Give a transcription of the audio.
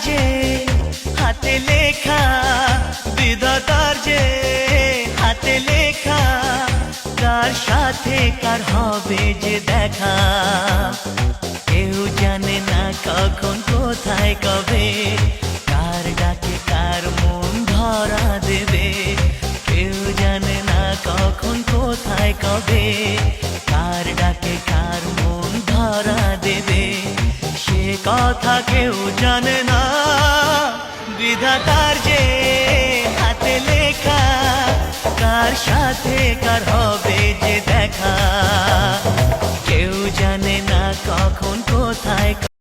যে হাতে লেখা, বিধাতার যে হাতে লেখা, কার সাথে কার হবে যে দেখা। কেউ জানে না কখন কোথায় কবে, কার ডাকে কার মন ধরা দেবে। কেউ জানে না কখন কোথায় কবে, কার ডাকে কার মন ধরা দেবে। সে কথা কেউ জানে না, বিধাতার যে হাতে লেখা, কার সাথে কার হবে যে দেখা। কেউ জানে না কখন কোথায়